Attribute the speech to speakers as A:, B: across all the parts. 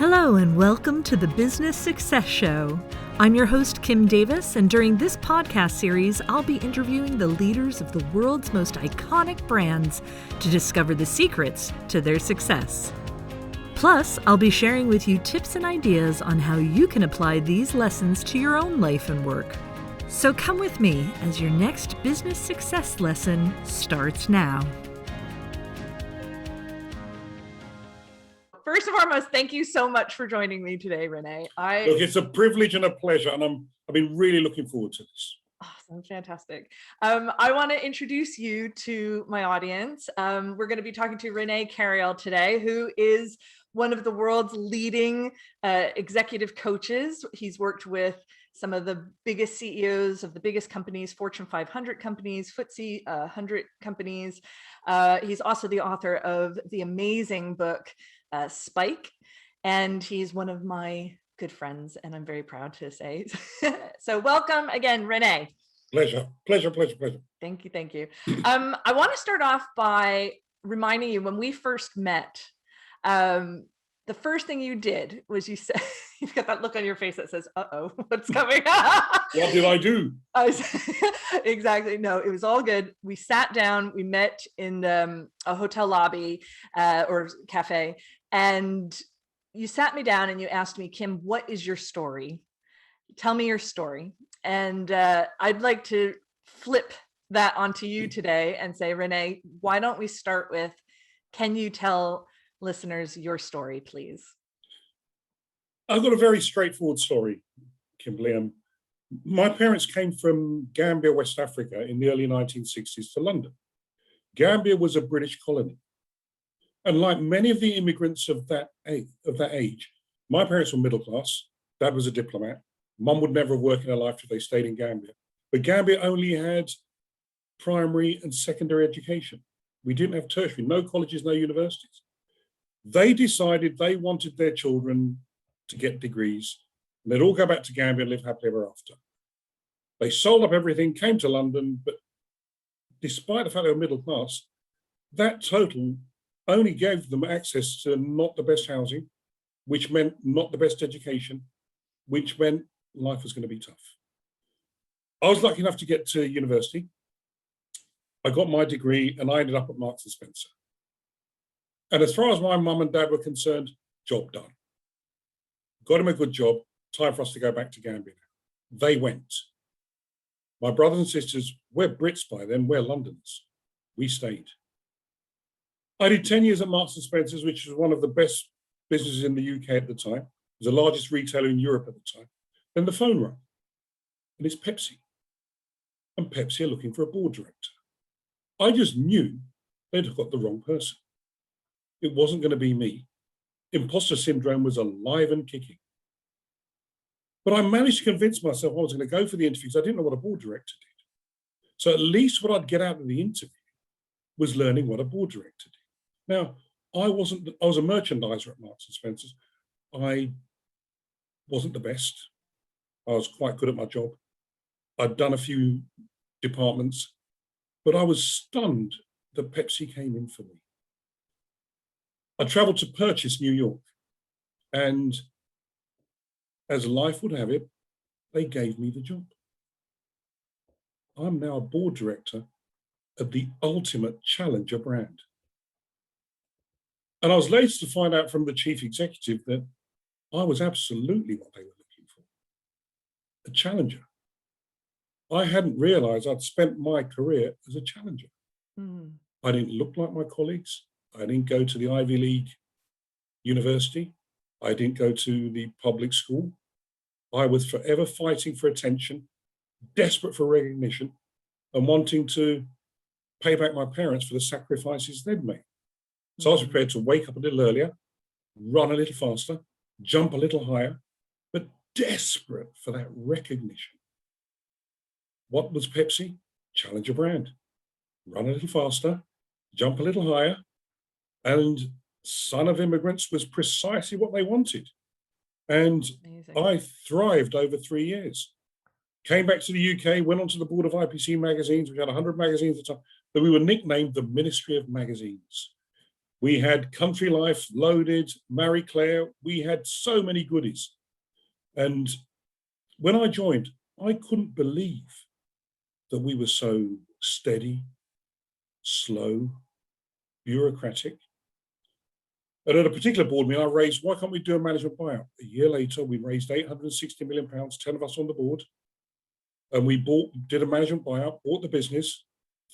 A: Hello and welcome to the Business Success Show. I'm your host, Kim Davis, and during this podcast series, I'll be interviewing the leaders of the world's most iconic brands to discover the secrets to their success. Plus, I'll be sharing with you tips and ideas on how you can apply these lessons to your own life and work. So come with me as your next business success lesson starts now. First and foremost, thank you so much for joining me today, René.
B: Look, it's a privilege and a pleasure, and I've been really looking forward to this.
A: Awesome, fantastic. I want to introduce you to my audience. We're going to be talking to René Carayol today, who is one of the world's leading executive coaches. He's worked with some of the biggest CEOs of the biggest companies, Fortune 500 companies, FTSE 100 companies. He's also the author of the amazing book, Spike, and he's one of my good friends, and I'm very proud to say. So welcome again, René.
B: Pleasure.
A: Thank you. I want to start off by reminding you when we first met, the first thing you did was you said, you've got that look on your face that says, uh-oh, what's coming up?
B: What did I do?
A: Exactly. No, it was all good. We sat down, we met in a hotel lobby or cafe, and you sat me down and you asked me, Kim, what is your story? Tell me your story. And I'd like to flip that onto you today and say, René, why don't we start with, can you tell listeners your story, please?
B: I've got a very straightforward story, Kimberly. My parents came from Gambia, West Africa in the early 1960s to London. Gambia was a British colony. And like many of the immigrants of that age, my parents were middle class. Dad was a diplomat. Mum would never have worked in her life if they stayed in Gambia. But Gambia only had primary and secondary education. We didn't have tertiary, no colleges, no universities. They decided they wanted their children to get degrees, and they'd all go back to Gambia and live happily ever after. They sold up everything, came to London, but despite the fact they were middle class, that total only gave them access to not the best housing, which meant not the best education, which meant life was going to be tough. I was lucky enough to get to university. I got my degree and I ended up at Marks and Spencer. And as far as my mum and dad were concerned, job done. Got him a good job, time for us to go back to Gambia now. They went. My brothers and sisters, we're Brits by then, we're Londoners. We stayed. I did 10 years at Marks and Spencer's, which was one of the best businesses in the UK at the time. It was the largest retailer in Europe at the time. Then the phone rang, and it's Pepsi. And Pepsi are looking for a board director. I just knew they'd got the wrong person. It wasn't going to be me. Imposter syndrome was alive and kicking. But I managed to convince myself I was going to go for the interviews. I didn't know what a board director did. So at least what I'd get out of the interview was learning what a board director did. Now, I was a merchandiser at Marks and Spencer's. I wasn't the best. I was quite good at my job. I'd done a few departments, but I was stunned that Pepsi came in for me. I traveled to Purchase, New York, and as life would have it, they gave me the job. I'm now a board director of the ultimate challenger brand. And I was later to find out from the chief executive that I was absolutely what they were looking for, a challenger. I hadn't realized I'd spent my career as a challenger. I didn't look like my colleagues. I didn't go to the Ivy League university. I didn't go to the public school. I was forever fighting for attention, desperate for recognition, and wanting to pay back my parents for the sacrifices they'd made. So I was prepared to wake up a little earlier, run a little faster, jump a little higher, but desperate for that recognition. What was Pepsi? Challenger brand. Run a little faster, jump a little higher, and son of immigrants was precisely what they wanted. And amazing. I thrived over 3 years. Came back to the UK, went onto the board of IPC magazines. We had 100 magazines at the time, but we were nicknamed the Ministry of Magazines. We had Country Life loaded, Marie Claire. We had so many goodies. And when I joined, I couldn't believe that we were so steady, slow, bureaucratic. And at a particular board meeting, I raised, why can't we do a management buyout? A year later, we raised £860 million, 10 of us on the board. And we did a management buyout, bought the business.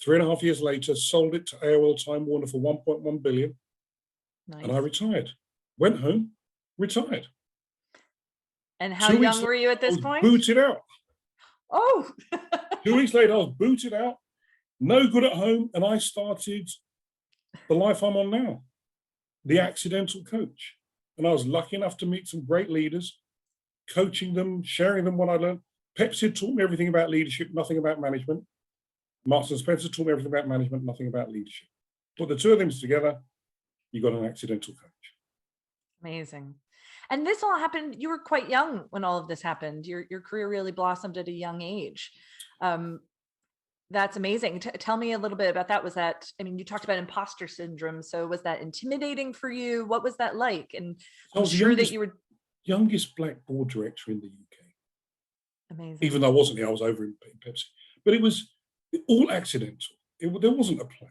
B: 3.5 years later, sold it to AOL Time Warner for 1.1 billion.
A: Nice.
B: And I retired. Went home, retired.
A: And how young were you at this point?
B: Booted out.
A: Oh.
B: 2 weeks later, I was booted out, no good at home, and I started the life I'm on now, the accidental coach. And I was lucky enough to meet some great leaders, coaching them, sharing them what I learned. Pepsi taught me everything about leadership, nothing about management. Marks and Spencer taught me everything about management, nothing about leadership. Put the two of them together, you got an accidental coach.
A: Amazing. And this all happened, you were quite young when all of this happened. Your career really blossomed at a young age. That's amazing. Tell me a little bit about that. Was that, I mean, you talked about imposter syndrome. So was that intimidating for you? What was that like? And I'm sure that you were
B: youngest black board director in the UK.
A: Amazing.
B: Even though I wasn't here, I was over in Pepsi. But it was all accidental. There wasn't a plan.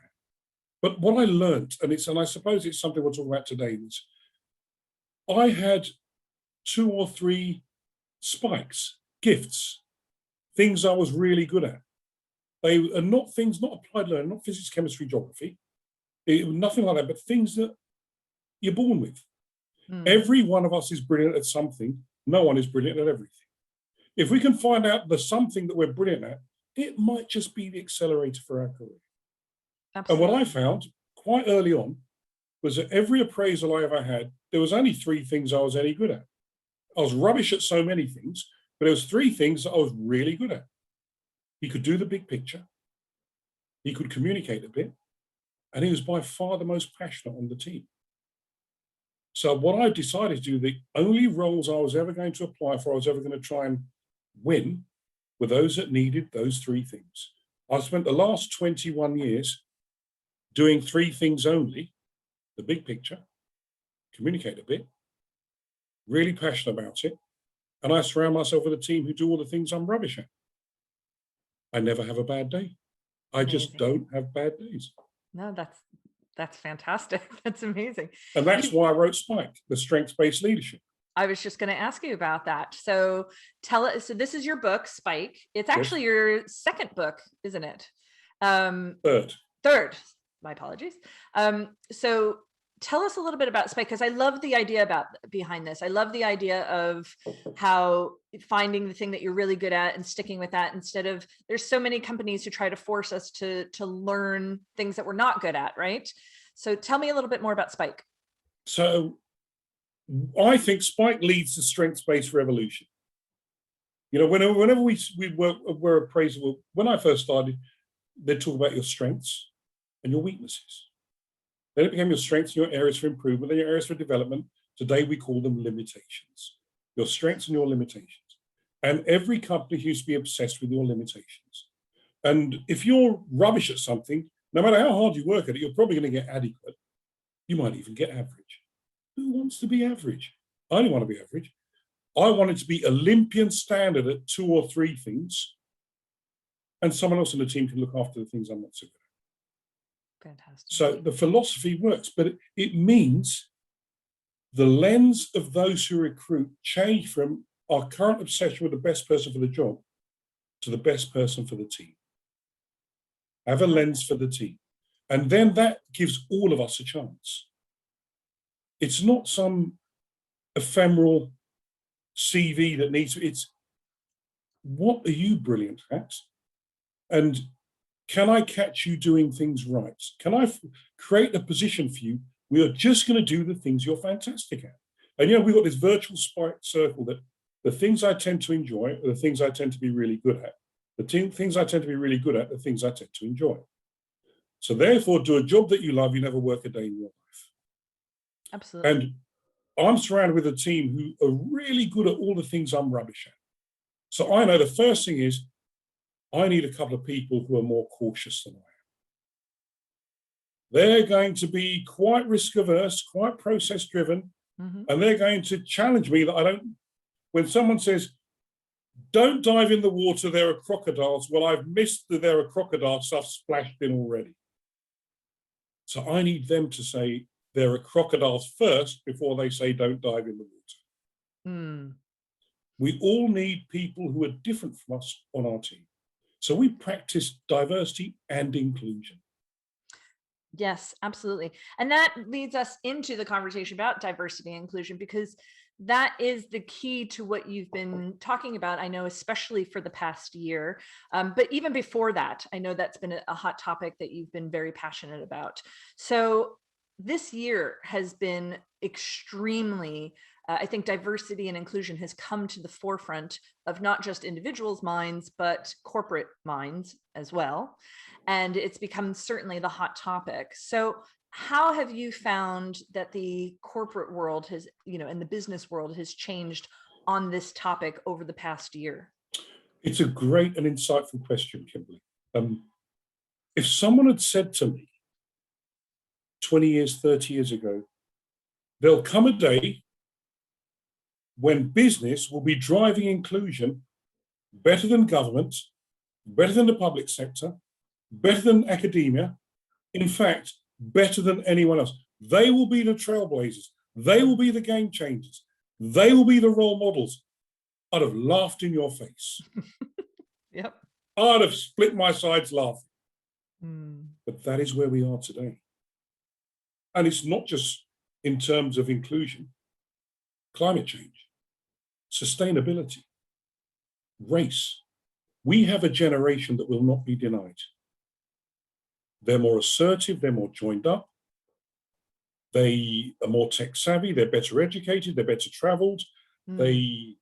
B: But what I learned, and I suppose it's something we'll talk about today, is I had 2 or 3 spikes, gifts, things I was really good at. They are not things, not applied learning, not physics, chemistry, geography, nothing like that, but things that you're born with. Every one of us is brilliant at something. No one is brilliant at everything. If we can find out the something that we're brilliant at, it might just be the accelerator for our career. Absolutely. And what I found quite early on was that every appraisal I ever had, there was only 3 things I was any good at. I was rubbish at so many things, but there was 3 things that I was really good at. He could do the big picture, he could communicate a bit, and he was by far the most passionate on the team. So what I decided to do, the only roles I was ever going to apply for, I was ever going to try and win, were those that needed those 3 things. I spent the last 21 years doing 3 things only: the big picture, communicate a bit, really passionate about it, and I surround myself with a team who do all the things I'm rubbish at. I never have a bad day. I just don't have bad days.
A: No, that's fantastic. That's amazing.
B: And that's why I wrote Spike, the strengths-based leadership.
A: I was just going to ask you about that. So tell us, so this is your book, Spike. It's actually your 2nd book, isn't it? Third. My apologies. So tell us a little bit about Spike, because I love the idea behind this. I love the idea of how finding the thing that you're really good at and sticking with that, instead of, there's so many companies who try to force us to learn things that we're not good at, right? So tell me a little bit more about Spike.
B: So I think Spike leads the strengths-based revolution. You know, whenever we're appraisal, when I first started, they'd talk about your strengths and your weaknesses. Then it became your strengths and your areas for improvement, then your areas for development. Today we call them limitations. Your strengths and your limitations. And every company used to be obsessed with your limitations. And if you're rubbish at something, no matter how hard you work at it, you're probably going to get adequate. You might even get average. Who wants to be average? I only want to be average. I wanted to be Olympian standard at 2 or 3 things, and someone else on the team can look after the things I'm not so good at.
A: Fantastic.
B: So the philosophy works, but it means the lens of those who recruit change from our current obsession with the best person for the job to the best person for the team. Have a lens for the team. And then that gives all of us a chance. It's not some ephemeral CV that needs, it's what are you brilliant at? And can I catch you doing things right? Can I create a position for you? We are just going to do the things you're fantastic at. And, you know, we've got this virtual spike circle that the things I tend to enjoy are the things I tend to be really good at. The things I tend to be really good at are the things I tend to enjoy. So therefore, do a job that you love, you never work a day in your life.
A: Absolutely.
B: And I'm surrounded with a team who are really good at all the things I'm rubbish at. So I know the first thing is I need a couple of people who are more cautious than I am. They're going to be quite risk averse, quite process driven, and they're going to challenge me that I don't. When someone says, don't dive in the water, there are crocodiles. Well, I've missed that there are crocodiles, so I've splashed in already. So I need them to say there are crocodiles first before they say don't dive in the water. We all need people who are different from us on our team. So we practice diversity and inclusion.
A: Yes, absolutely. And that leads us into the conversation about diversity and inclusion, because that is the key to what you've been talking about, I know, especially for the past year. But even before that, I know that's been a hot topic that you've been very passionate about. So this year has been extremely, I think diversity and inclusion has come to the forefront of not just individuals' minds, but corporate minds as well. And it's become certainly the hot topic. So how have you found that the corporate world has, and the business world has changed on this topic over the past year?
B: It's a great and insightful question, Kimberly. If someone had said to me 20 years, 30 years ago, there'll come a day when business will be driving inclusion better than government, better than the public sector, better than academia, in fact, better than anyone else. They will be the trailblazers. They will be the game changers. They will be the role models. I'd have laughed in your face.
A: Yep.
B: I'd have split my sides laughing. But that is where we are today. And it's not just in terms of inclusion, climate change, sustainability, race. We have a generation that will not be denied. They're more assertive, they're more joined up, they are more tech savvy, they're better educated, they're better traveled, they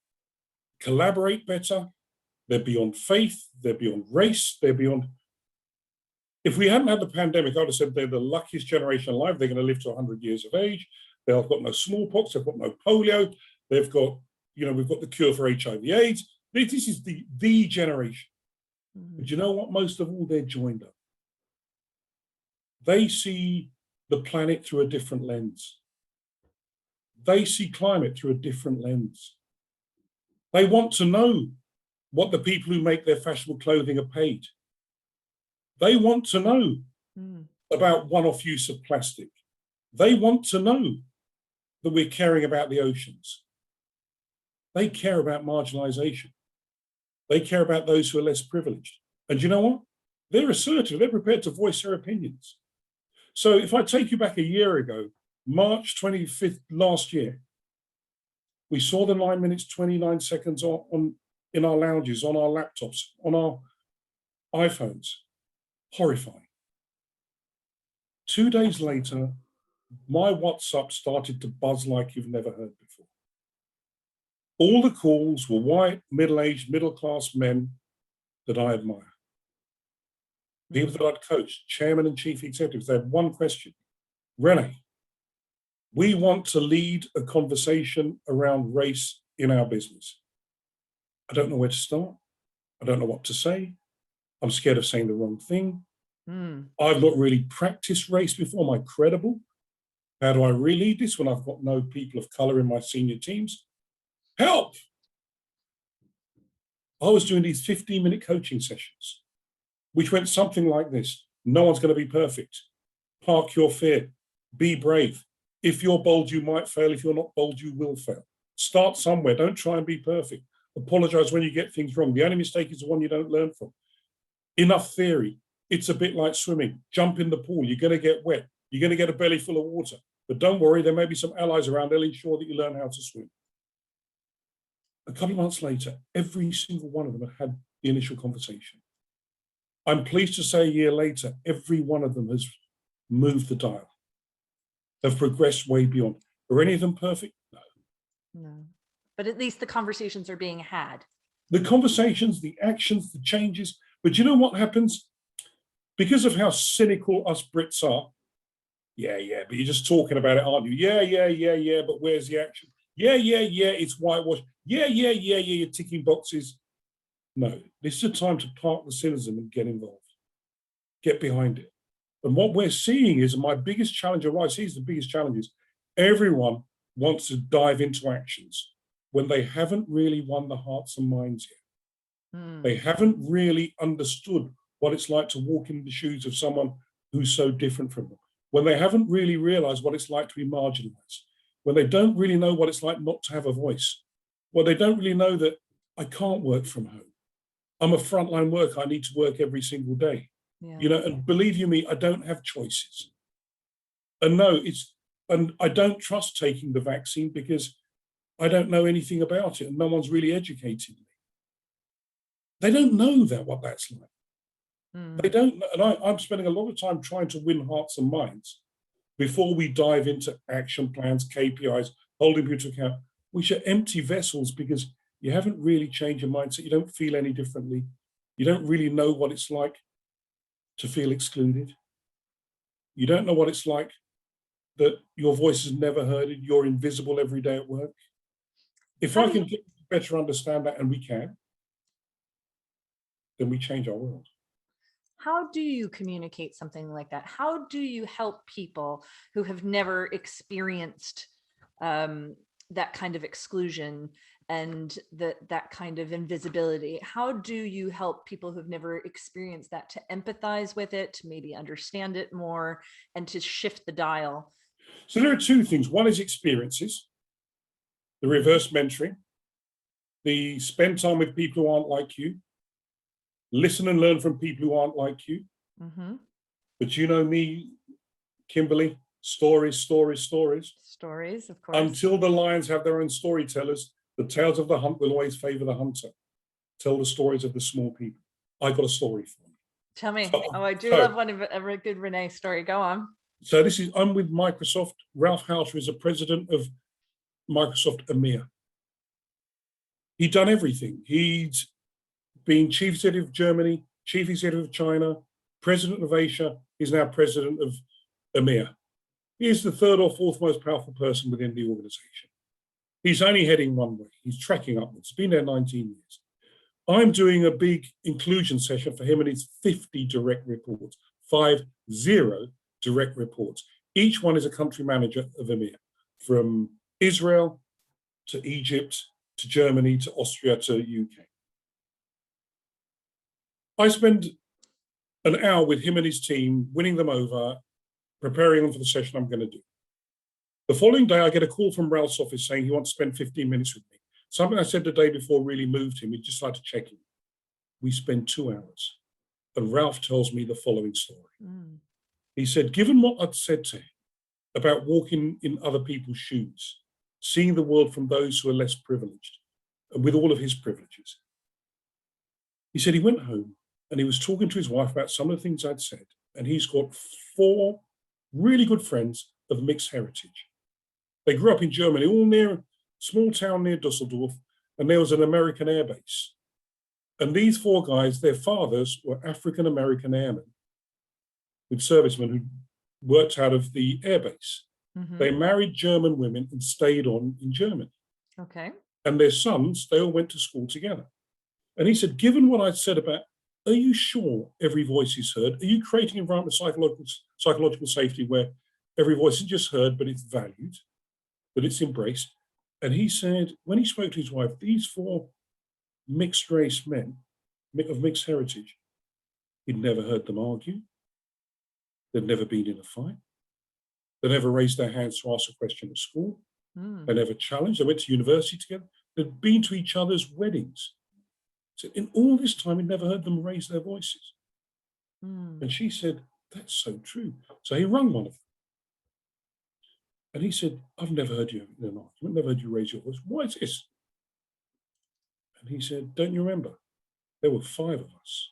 B: collaborate better, they're beyond faith, they're beyond race, they're beyond. If we hadn't had the pandemic, I would have said they're the luckiest generation alive. They're going to live to 100 years of age. They've got no smallpox, they've got no polio, they've got, we've got the cure for HIV/AIDS. This is the generation. But you know what? Most of all, they're joined up. They see the planet through a different lens. They see climate through a different lens. They want to know what the people who make their fashionable clothing are paid. They want to know about one-off use of plastic. They want to know that we're caring about the oceans. They care about marginalization. They care about those who are less privileged. And you know what? They're assertive. They're prepared to voice their opinions. So if I take you back a year ago, March 25th last year, we saw the 9 minutes, 29 seconds in our lounges, on our laptops, on our iPhones. Horrifying. 2 days later, my WhatsApp started to buzz like you've never heard before. All the calls were white, middle-aged, middle-class men that I admire. People that I'd coached, chairman and chief executives, they had one question. René, we want to lead a conversation around race in our business. I don't know where to start. I don't know what to say. I'm scared of saying the wrong thing. I've not really practiced race before. Am I credible? How do I really lead this when I've got no people of color in my senior teams? Help! I was doing these 15-minute coaching sessions, which went something like this. No one's going to be perfect. Park your fear. Be brave. If you're bold, you might fail. If you're not bold, you will fail. Start somewhere. Don't try and be perfect. Apologize when you get things wrong. The only mistake is the one you don't learn from. Enough theory. It's a bit like swimming. Jump in the pool. You're going to get wet. You're going to get a belly full of water. But don't worry, there may be some allies around. They'll ensure that you learn how to swim. A couple of months later, every single one of them had the initial conversation. I'm pleased to say a year later, every one of them has moved the dial. They've progressed way beyond. Are any of them perfect? No.
A: No. But at least the conversations are being had.
B: The conversations, the actions, the changes. But you know what happens? Because of how cynical us Brits are, yeah, but you're just talking about it, aren't you? Yeah, but where's the action? Yeah, it's whitewash. Yeah, you're ticking boxes. No, this is a time to park the cynicism and get involved. Get behind it. And what we're seeing is, my biggest challenge, or what I see is the biggest challenge, is everyone wants to dive into actions when they haven't really won the hearts and minds yet. They haven't really understood what it's like to walk in the shoes of someone who's so different from them. When they haven't really realized what it's like to be marginalized. When they don't really know what it's like not to have a voice. When they don't really know that I can't work from home. I'm a frontline worker. I need to work every single day.
A: Yeah.
B: You know, and believe you me, I don't have choices. And no, and I don't trust taking the vaccine because I don't know anything about it and no one's really educated me. They don't know what that's like. They don't know, and I'm spending a lot of time trying to win hearts and minds before we dive into action plans, KPIs, holding people to account. We should empty vessels because you haven't really changed your mindset. You don't feel any differently. You don't really know what it's like to feel excluded. You don't know what it's like that your voice is never heard, you're invisible every day at work. If I can better understand that, and we can, then we change our world.
A: How do you communicate something like that? How do you help people who have never experienced that kind of exclusion and that kind of invisibility? How do you help people who've never experienced that to empathize with it, to maybe understand it more, and to shift the dial?
B: So there are two things. One is experiences, the reverse mentoring, the spend time with people who aren't like you, listen and learn from people who aren't like you. But you know me, Kimberly, stories, stories, stories.
A: Stories, of course.
B: Until the lions have their own storytellers, the tales of the hunt will always favor the hunter. Tell the stories of the small people. I got a story for you.
A: Tell me. I do love a good René story. Go on.
B: So I'm with Microsoft. Ralph Hauser is the president of Microsoft EMEA. He'd done everything. He'd been chief executive of Germany, chief executive of China, president of Asia. He's now president of EMEA. He is the third or fourth most powerful person within the organization. He's only heading one way. He's tracking upwards. He's been there 19 years. I'm doing a big inclusion session for him and his 50 direct reports, 50 direct reports. Each one is a country manager of EMEA, from Israel to Egypt to Germany to Austria to UK. I spend an hour with him and his team, winning them over, preparing them for the session I'm going to do. The following day, I get a call from Ralph's office saying he wants to spend 15 minutes with me. Something I said the day before really moved him. He just started checking. We spend 2 hours. And Ralph tells me the following story. He said, given what I'd said to him about walking in other people's shoes, seeing the world from those who are less privileged, and with all of his privileges, he said he went home and he was talking to his wife about some of the things I'd said. And he's got 4 really good friends of mixed heritage. They grew up in Germany, all near a small town near Dusseldorf, and there was an American air base. And these 4 guys, their fathers were African-American airmen with servicemen who worked out of the air base. They married German women and stayed on in Germany.
A: Okay.
B: And their sons, they all went to school together. And he said, given what I'd said about, are you sure every voice is heard? Are you creating an environment of psychological safety where every voice isn't just heard, but it's valued, that it's embraced? And he said, when he spoke to his wife, these 4 mixed race men of mixed heritage, he'd never heard them argue. They'd never been in a fight. They never raised their hands to ask a question at school. They never challenged. They went to university together. They'd been to each other's weddings. So in all this time, he'd never heard them raise their voices. And she said, that's so true. So he rang one of them. And he said, I've never heard you in an argument, never heard you raise your voice. Why is this? And he said, don't you remember? There were 5 of us.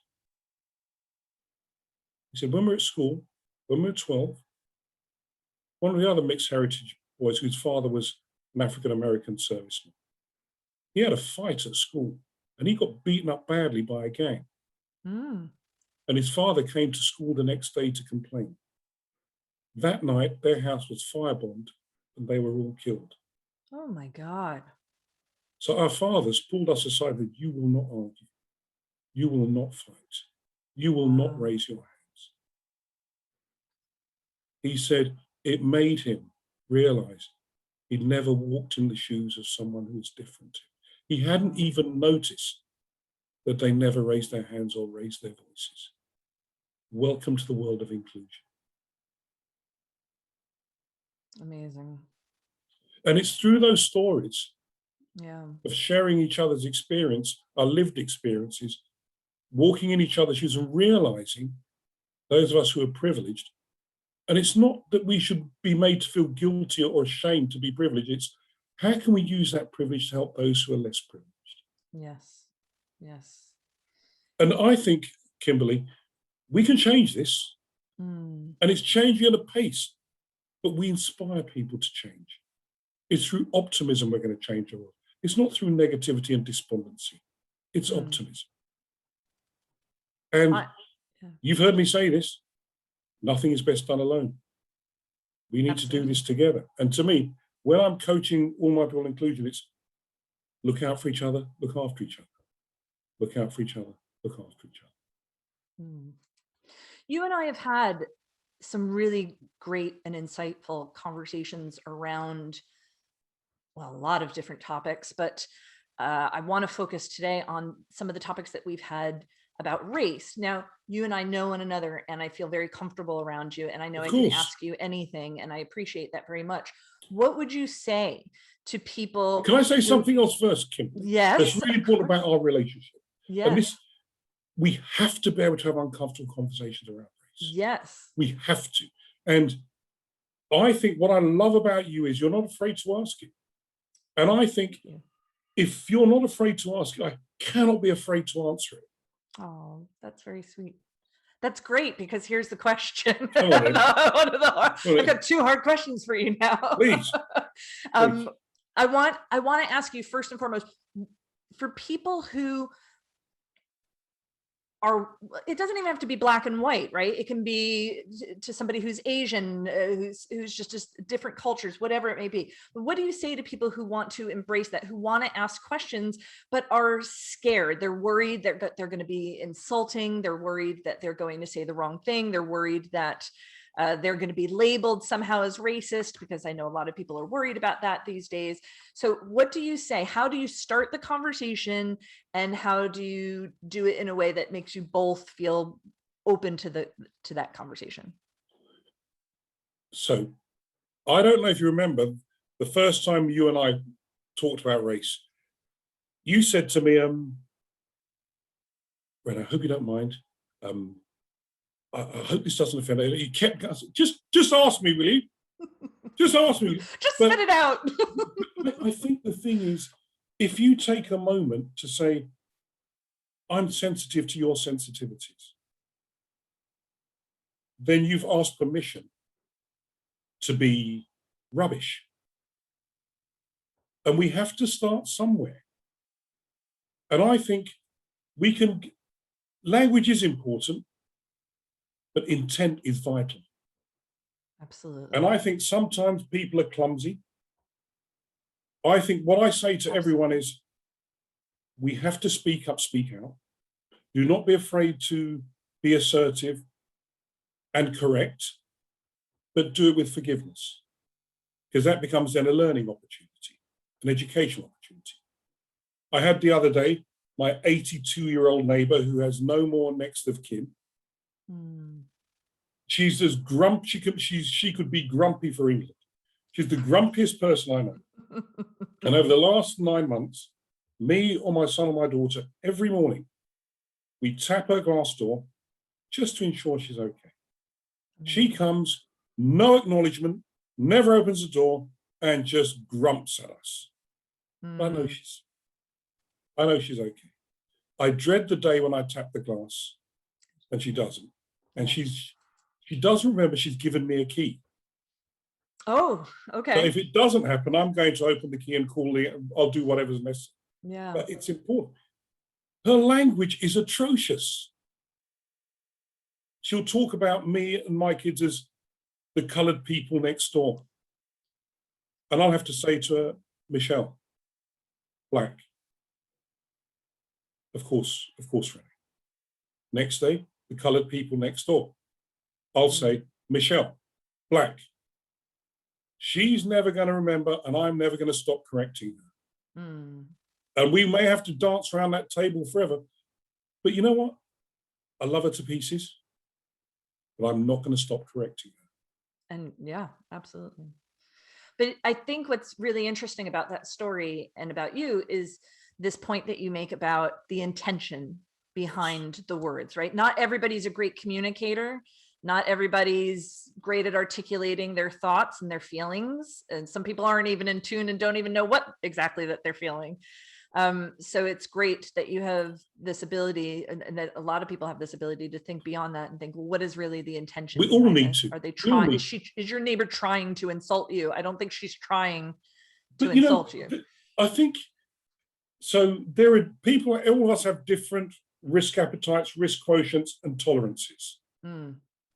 B: He said, when we were at school, when we were 12, one of the other mixed heritage boys, whose father was an African-American serviceman, he had a fight at school and he got beaten up badly by a gang. And his father came to school the next day to complain. That night, their house was firebombed and they were all killed.
A: Oh my God.
B: So our fathers pulled us aside that you will not argue. You will not fight. You will not raise your hands. He said it made him realize he'd never walked in the shoes of someone who was different. He hadn't even noticed that they never raised their hands or raised their voices. Welcome to the world of inclusion.
A: Amazing.
B: And it's through those stories
A: Yeah.
B: of sharing each other's experience, our lived experiences, walking in each other's shoes and realizing, those of us who are privileged, and it's not that we should be made to feel guilty or ashamed to be privileged. It's how can we use that privilege to help those who are less privileged?
A: Yes. Yes.
B: And I think, Kimberly, we can change this.
A: Mm.
B: And it's changing at a pace, but we inspire people to change. It's through optimism we're going to change the world. It's not through negativity and despondency. It's optimism. And you've heard me say this, nothing is best done alone. We need to do this together. And to me, when I'm coaching all my people in inclusion, it's look out for each other, look after each other. Look out for each other, look after each other.
A: You and I have had some really great and insightful conversations around, well, a lot of different topics, but I want to focus today on some of the topics that we've had about race. Now, you and I know one another, and I feel very comfortable around you, and I know I can ask you anything, and I appreciate that very much. What would you say to people?
B: Can I say something else first, Kim?
A: Yes.
B: That's really important about our relationship.
A: Yes.
B: And this, we have to be able to have uncomfortable conversations around race.
A: Yes.
B: We have to. And I think what I love about you is you're not afraid to ask it. And I think if you're not afraid to ask it, I cannot be afraid to answer it.
A: Oh, that's very sweet. That's great, because here's the question.
B: I've
A: got two hard questions for you now.
B: Please. Please.
A: I want to ask you first and foremost, for people who are, it doesn't even have to be black and white, right? It can be to somebody who's Asian, who's just different cultures, whatever it may be. But what do you say to people who want to embrace that, who want to ask questions, but are scared? They're worried that they're going to be insulting. They're worried that they're going to say the wrong thing. They're worried that they're going to be labeled somehow as racist, because I know a lot of people are worried about that these days. So what do you say? How do you start the conversation, and how do you do it in a way that makes you both feel open to that conversation?
B: So I don't know if you remember the first time you and I talked about race, you said to me, Ren, I hope you don't mind. I hope this doesn't offend you. He kept just ask me, will you? Just ask me.
A: Just spit it out.
B: I think the thing is, if you take a moment to say, I'm sensitive to your sensitivities, then you've asked permission to be rubbish. And we have to start somewhere. And I think language is important, but intent is vital.
A: Absolutely.
B: And I think sometimes people are clumsy. I think what I say to everyone is, we have to speak up, speak out. Do not be afraid to be assertive and correct, but do it with forgiveness, because that becomes then a learning opportunity, an educational opportunity. I had the other day, my 82-year-old neighbor who has no more next of kin. She's as grumpy, she could be grumpy for England. She's the grumpiest person I know. And over the last 9 months, me or my son or my daughter, every morning, we tap her glass door just to ensure she's okay. She comes, no acknowledgement, never opens the door, and just grumps at us. I know she's okay. I dread the day when I tap the glass and she doesn't. And she doesn't remember she's given me a key.
A: Oh, okay.
B: So if it doesn't happen, I'm going to open the key and I'll do whatever's necessary.
A: Yeah.
B: But it's important. Her language is atrocious. She'll talk about me and my kids as the colored people next door. And I'll have to say to her, Michelle, black. Of course, René. Next day, the colored people next door. I'll say, Michelle, black. She's never going to remember, and I'm never going to stop correcting her. And we may have to dance around that table forever. But you know what? I love her to pieces, but I'm not going to stop correcting her.
A: And yeah, absolutely. But I think what's really interesting about that story and about you is this point that you make about the intention behind the words, right? Not everybody's a great communicator. Not everybody's great at articulating their thoughts and their feelings. And some people aren't even in tune and don't even know what exactly that they're feeling. So it's great that you have this ability, and that a lot of people have this ability to think beyond that and think, well, what is really the intention?
B: We all need to.
A: Are they trying? Is your neighbor trying to insult you? I don't think she's trying to
B: But,
A: insult you.
B: I think so. There are people, all of us have different risk appetites, risk quotients, and tolerances.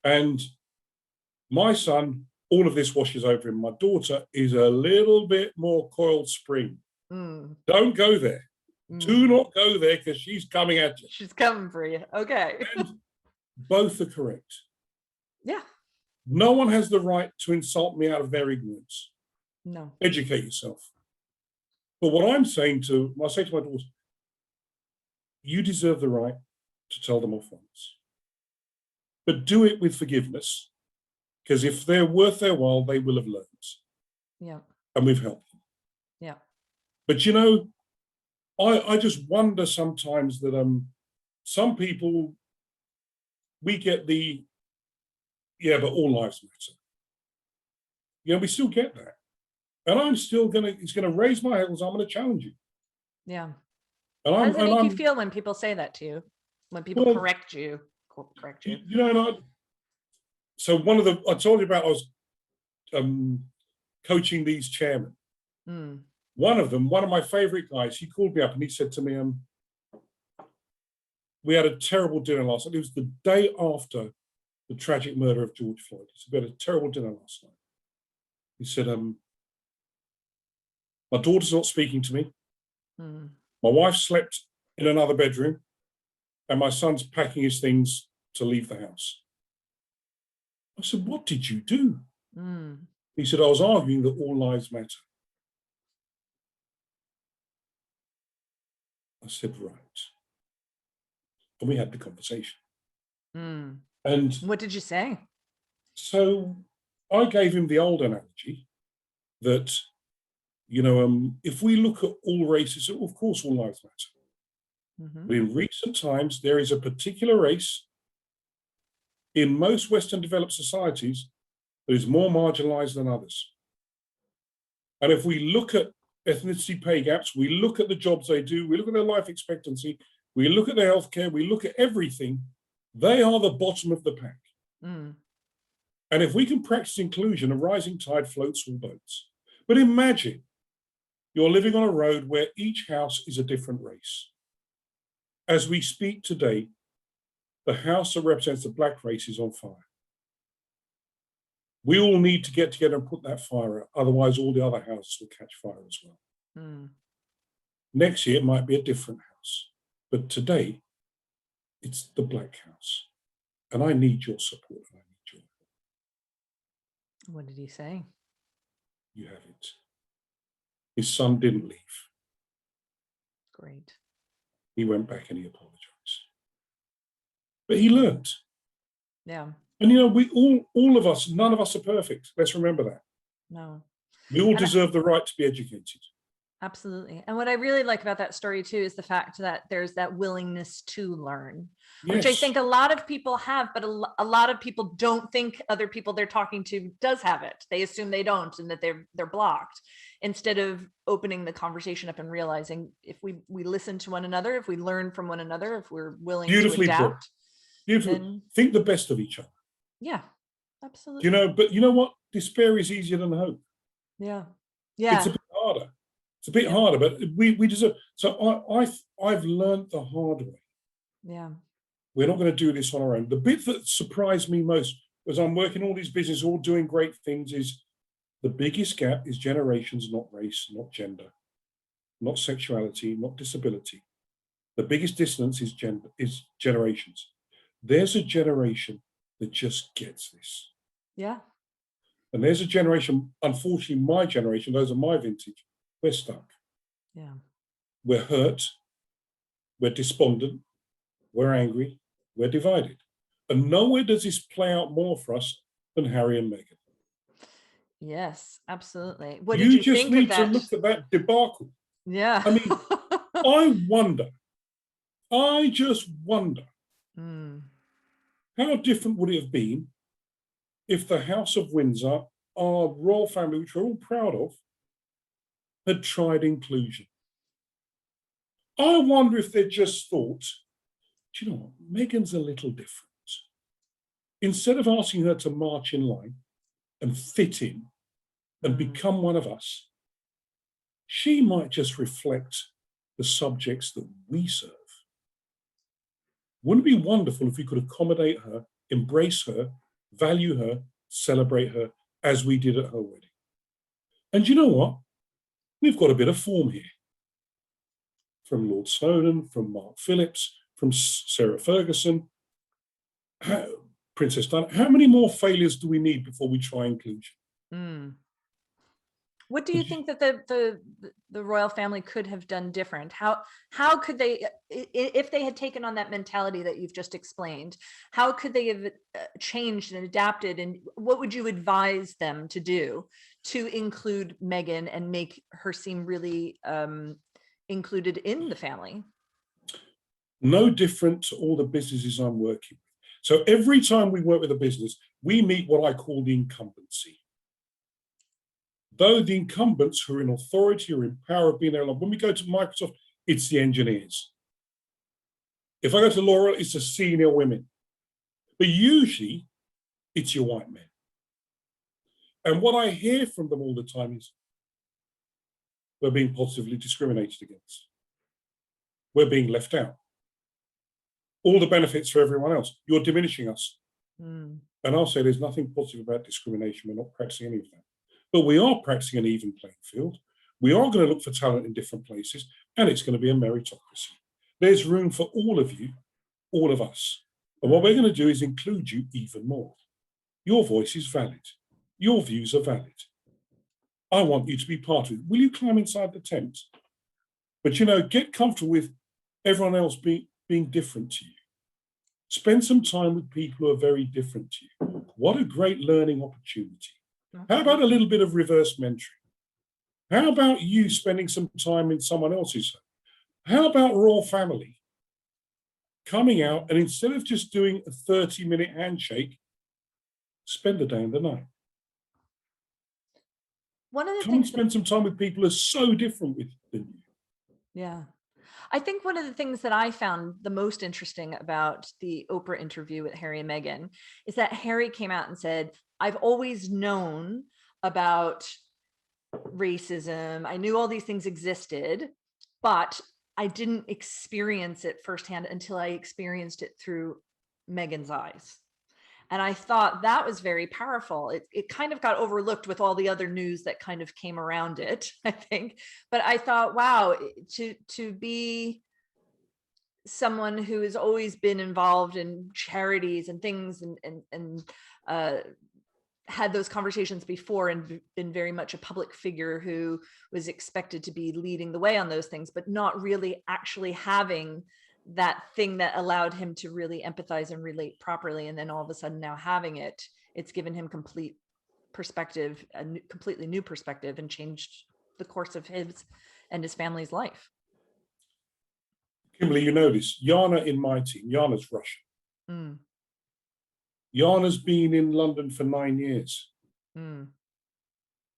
B: And my son, all of this washes over him. My daughter is a little bit more coiled spring. Don't go there. Do not go there, because she's coming at you.
A: She's coming for you. Okay.
B: And both are correct.
A: Yeah.
B: No one has the right to insult me out of their ignorance.
A: No.
B: Educate yourself. But what I'm saying I say to my daughters, you deserve the right to tell them off once. But do it with forgiveness, because if they're worth their while, they will have learned.
A: Yeah.
B: And we've helped them.
A: Yeah.
B: But I just wonder sometimes that some people, we get but all lives matter. We still get that. And I'm still it's gonna raise my heels. I'm gonna challenge you.
A: Yeah.
B: And
A: how does it make you feel when people say that to you? When people correct you?
B: So I told you about, I was coaching these chairmen. One of my favorite guys, he called me up and he said to me, we had a terrible dinner last night. It was the day after the tragic murder of George Floyd. He said, we had a terrible dinner last night. He said, my daughter's not speaking to me. My wife slept in another bedroom, and my son's packing his things to leave the house. I said, what did you do? He said, I was arguing that all lives matter. I said, right. And we had the conversation. And
A: what did you say?
B: So I gave him the old analogy that, if we look at all races, of course, all lives matter. But in recent times, there is a particular race in most Western developed societies that is more marginalized than others. And if we look at ethnicity pay gaps, we look at the jobs they do, we look at their life expectancy, we look at their healthcare, we look at everything, they are the bottom of the pack. And if we can practice inclusion, a rising tide floats all boats. But imagine you're living on a road where each house is a different race. As we speak today, the house that represents the black race is on fire. We all need to get together and put that fire out. Otherwise, all the other houses will catch fire as well. Next year, it might be a different house. But today, it's the black house. And I need your support. And I need your help.
A: What did he say?
B: You have it. His son didn't leave.
A: Great.
B: He went back and he apologized. But he learned.
A: Yeah.
B: And we all of us, none of us are perfect. Let's remember that.
A: No.
B: We all deserve the right to be educated.
A: Absolutely. And what I really like about that story too is the fact that there's that willingness to learn, which I think a lot of people have, but a lot of people don't think other people they're talking to does have it. They assume they don't and that they're blocked, instead of opening the conversation up and realizing if we listen to one another, if we learn from one another, if we're willing to adapt.
B: Beautifully. Think the best of each other.
A: Yeah, absolutely.
B: But you know what? Despair is easier than hope.
A: Yeah. Yeah.
B: It's a bit harder. It's a bit harder, but we deserve. So I've learned the hard way.
A: Yeah.
B: We're not going to do this on our own. The bit that surprised me most was I'm working all these businesses, all doing great things, is the biggest gap is generations, not race, not gender, not sexuality, not disability. The biggest distance is generations. There's a generation that just gets this.
A: Yeah.
B: And there's a generation, unfortunately, my generation, those are my vintage, we're stuck.
A: Yeah.
B: We're hurt, we're despondent, we're angry, we're divided. And nowhere does this play out more for us than Harry and Meghan.
A: Yes, absolutely. What did
B: You
A: you
B: just
A: think of
B: need to
A: that?
B: look at that debacle.
A: Yeah.
B: I mean, I just wonder
A: Mm,
B: how different would it have been if the House of Windsor, our royal family, which we're all proud of, had tried inclusion. I wonder if they just thought, do you know what, Meghan's a little different. Instead of asking her to march in line and fit in and become one of us, she might just reflect the subjects that we serve. Wouldn't it be wonderful if we could accommodate her, embrace her, value her, celebrate her as we did at her wedding? And you know what? We've got a bit of form here. From Lord Snowdon, from Mark Phillips, from Sarah Ferguson, Princess Diana. How many more failures do we need before we try inclusion?
A: mm. What do you think that the royal family could have done different? How could they, if they had taken on that mentality that you've just explained, how could they have changed and adapted? And what would you advise them to do to include Meghan and make her seem really included in the family?
B: No different to all the businesses I'm working with. So every time we work with a business, we meet what I call the incumbency. Though the incumbents who are in authority or in power have been there long, when we go to Microsoft, it's the engineers. If I go to L'Oreal, it's the senior women. But usually, it's your white men. And what I hear from them all the time is, we're being positively discriminated against. We're being left out. All the benefits for everyone else. You're diminishing us. And I'll say there's nothing positive about discrimination. We're not practicing any of that. But we are practicing an even playing field. We are going to look for talent in different places, and it's going to be a meritocracy. There's room for all of you, all of us. And what we're going to do is include you even more. Your voice is valid. Your views are valid. I want you to be part of it. Will you climb inside the tent? But, you know, get comfortable with everyone else being different to you. Spend some time with people who are very different to you. What a great learning opportunity. How about a little bit of reverse mentoring? How about you spending some time in someone else's home? How about royal family coming out and instead of just doing a 30-minute handshake, spend a day and the night?
A: One of the
B: Come and
A: things
B: spend some time with people who are so different than you.
A: Yeah. I think one of the things that I found the most interesting about the Oprah interview with Harry and Meghan is that Harry came out and said, I've always known about racism. I knew all these things existed, but I didn't experience it firsthand until I experienced it through Meghan's eyes. And I thought that was very powerful. It kind of got overlooked with all the other news that kind of came around it, I think. But I thought, wow, to be someone who has always been involved in charities and things and had those conversations before and been very much a public figure who was expected to be leading the way on those things, but not really actually having that thing that allowed him to really empathize and relate properly. And then all of a sudden now having it, it's given him complete perspective, a completely new perspective, and changed the course of his and his family's life.
B: Kimberly, you know this. Yana in my team, Yana's Russian. Yana's been in London for 9 years. And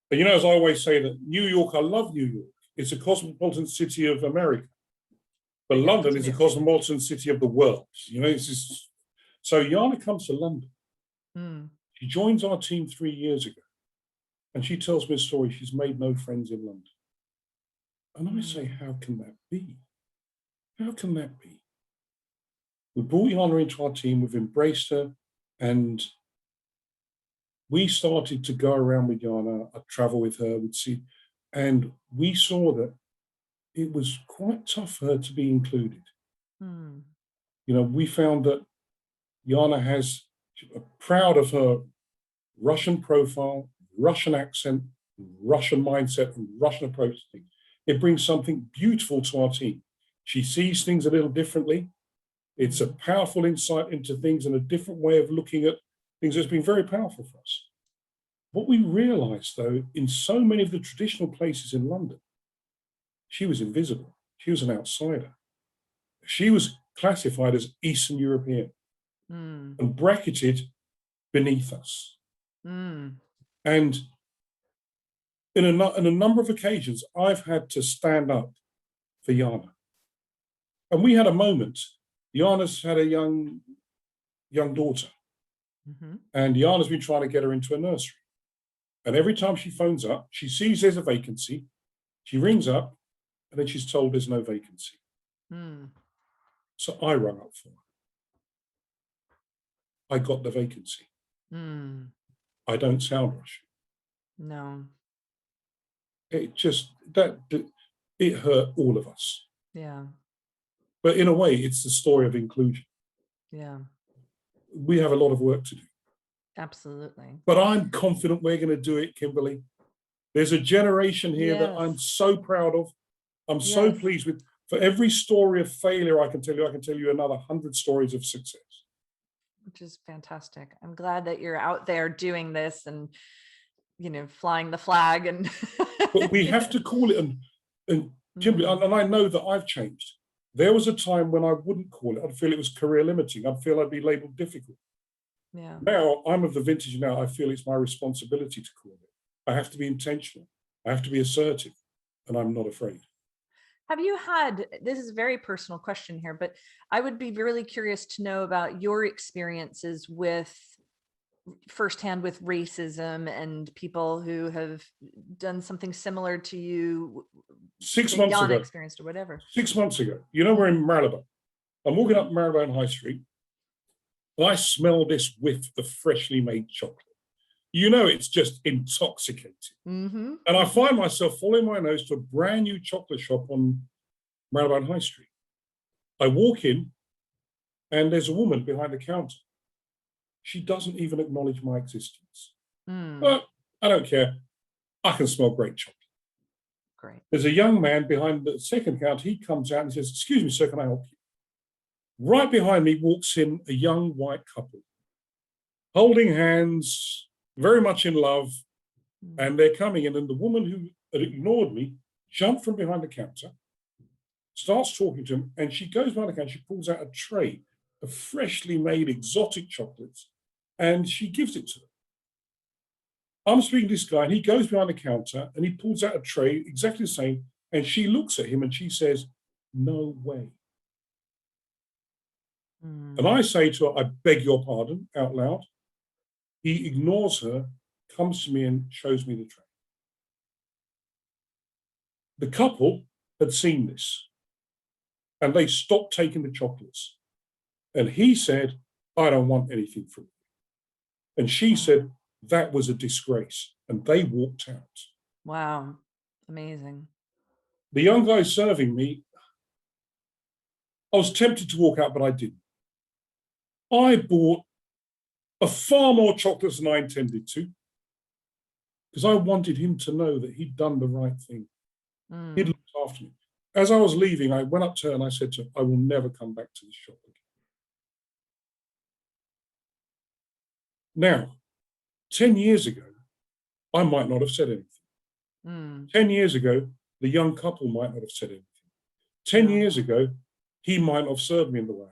B: you know, as I always say, that New York, I love New York. It's a cosmopolitan city of America. But London is a cosmopolitan city of the world. You know, it's just, so Yana comes to London. She joins our team 3 years ago. And she tells me a story. She's made no friends in London. And I say, how can that be? How can that be? We brought Yana into our team. We've embraced her. And we started to go around with Yana. I'd travel with her. We'd see. And we saw that it was quite tough for her to be included. You know, we found that Yana proud of her Russian profile, Russian accent, Russian mindset, and Russian approach to things. It brings something beautiful to our team. She sees things a little differently. It's a powerful insight into things and a different way of looking at things that's been very powerful for us. What we realized, though, in so many of the traditional places in London, she was invisible. She was an outsider. She was classified as Eastern European and bracketed beneath us. And in a number of occasions, I've had to stand up for Yana. And we had a moment. Yana's had a young daughter, and Yana's been trying to get her into a nursery. And every time she phones up, she sees there's a vacancy. She rings up, and then she's told there's no vacancy. So I rang up for her. I got the vacancy. I don't sound Russian.
A: No.
B: It just, it hurt all of us.
A: Yeah.
B: But in a way, it's the story of inclusion.
A: Yeah.
B: We have a lot of work to do.
A: Absolutely.
B: But I'm confident we're going to do it, Kimberly. There's a generation here that I'm so proud of. I'm so pleased with. For every story of failure I can tell you another 100 stories of success.
A: Which is fantastic. I'm glad that you're out there doing this and, flying the flag. And
B: but we have to call it. And Kimberly, and I know that I've changed. There was a time when I wouldn't call it. I'd feel it was career limiting. I'd feel I'd be labeled difficult.
A: Yeah.
B: Now I'm of the vintage now. I feel it's my responsibility to call it. I have to be intentional. I have to be assertive, and I'm not afraid.
A: Have you had, this is a very personal question here, but I would be really curious to know about your experiences firsthand with racism and people who have done something similar to you.
B: 6 months ago.
A: Experienced or whatever.
B: 6 months ago. We're in Marylebone. I'm walking up Marylebone High Street, and I smell this whiff of freshly made chocolate. It's just intoxicating. And I find myself following my nose to a brand new chocolate shop on Marylebone High Street. I walk in, and there's a woman behind the counter. She doesn't even acknowledge my existence. But I don't care. I can smell great chocolate.
A: Great.
B: There's a young man behind the second counter. He comes out and says, "Excuse me, sir, can I help you?" Right behind me walks in a young white couple, holding hands, very much in love, and they're coming in. And the woman who had ignored me jumped from behind the counter, starts talking to him, and she goes behind the counter. She pulls out a tray of freshly made exotic chocolates, and she gives it to them. I'm speaking to this guy, and he goes behind the counter, and he pulls out a tray exactly the same, and she looks at him, and she says, "No way." And I say to her, "I beg your pardon," out loud. He ignores her, comes to me and shows me the tray. The couple had seen this, and they stopped taking the chocolates. And he said, "I don't want anything from you." And she said, "That was a disgrace." And they walked out.
A: Wow. Amazing.
B: The young guy serving me, I was tempted to walk out, but I didn't. I bought a far more chocolates than I intended to, because I wanted him to know that he'd done the right thing. He'd looked after me. As I was leaving, I went up to her and I said to her, "I will never come back to this shop again." Now, 10 years ago, I might not have said anything. 10 years ago, the young couple might not have said anything. 10 years ago, he might not have served me in the way.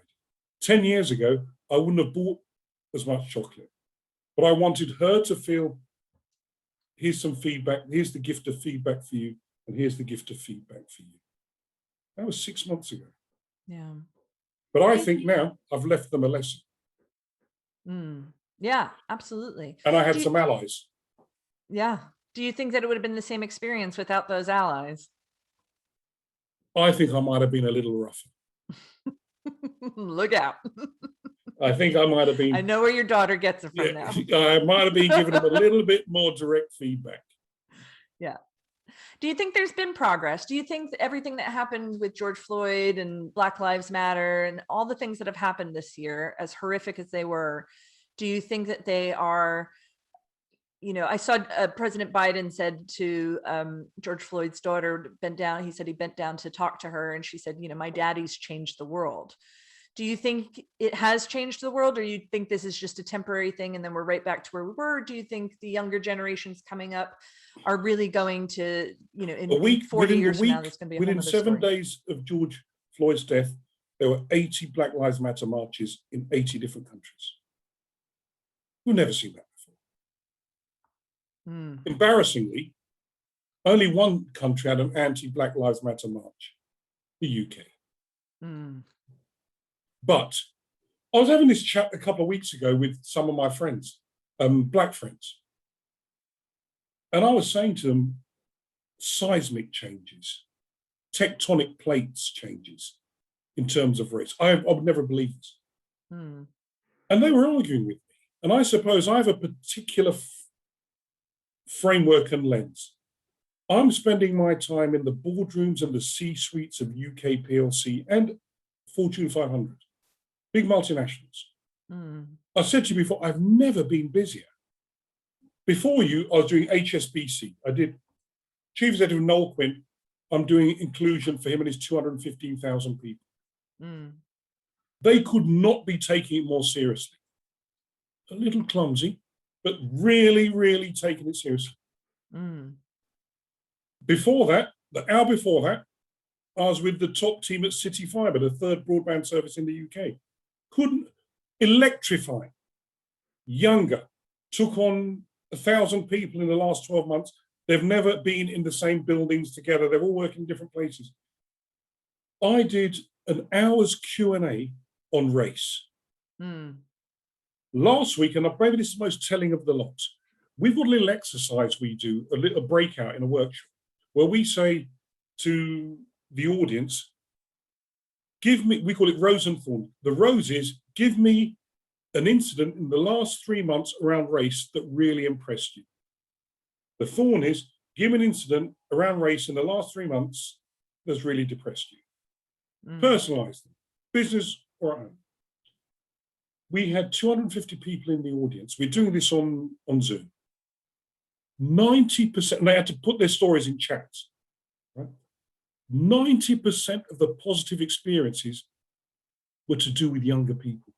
B: 10 years ago, I wouldn't have bought as much chocolate. But I wanted her to feel, here's some feedback, here's the gift of feedback for you, and here's the gift of feedback for you. That was 6 months ago.
A: Yeah.
B: But I think now I've left them a lesson.
A: Yeah, absolutely.
B: And I had some allies.
A: Yeah. Do you think that it would have been the same experience without those allies?
B: I think I might have been a little rougher.
A: Look out.
B: I think I might have been.
A: I know where your daughter gets it from now.
B: I might have been giving them a little bit more direct feedback.
A: Yeah. Do you think there's been progress? Do you think that everything that happened with George Floyd and Black Lives Matter and all the things that have happened this year, as horrific as they were, do you think that they are I saw President Biden said to George Floyd's daughter, bent down. He said he bent down to talk to her, and she said, my daddy's changed the world. Do you think it has changed the world, or you think this is just a temporary thing and then we're right back to where we were? Or do you think the younger generations coming up are really going to, in 40 years from now, there's going to be a whole
B: within
A: other
B: 7
A: story?
B: days of George Floyd's death, there were 80 Black Lives Matter marches in 80 different countries. We've never seen that before. Embarrassingly, only one country had an anti-Black Lives Matter march, the UK. But I was having this chat a couple of weeks ago with some of my friends, Black friends. And I was saying to them, seismic changes, tectonic plates changes in terms of race. I would never believe this. And they were arguing with me. And I suppose I have a particular framework and lens. I'm spending my time in the boardrooms and the C-suites of UK PLC and Fortune 500, big multinationals. I said to you before, I've never been busier. Before you, I was doing HSBC. I did Chief Executive Noel Quinn. I'm doing inclusion for him and his 215,000 people. They could not be taking it more seriously. A little clumsy, but really, really taking it seriously. Before that, the hour before that, I was with the top team at City Fibre, the third broadband service in the UK. Couldn't electrify. Younger, took on 1,000 people in the last 12 months. They've never been in the same buildings together. They're all working in different places. I did an hour's Q&A on race. Last week, and maybe this is the most telling of the lot, we've got a little exercise we do, a little breakout in a workshop, where we say to the audience, give me, we call it rose and thorn. The rose is, give me an incident in the last 3 months around race that really impressed you. The thorn is, give me an incident around race in the last 3 months that's really depressed you. Personalize them, business or at home. We had 250 people in the audience. We're doing this on Zoom. 90%, and they had to put their stories in chats. Right? 90% of the positive experiences were to do with younger people.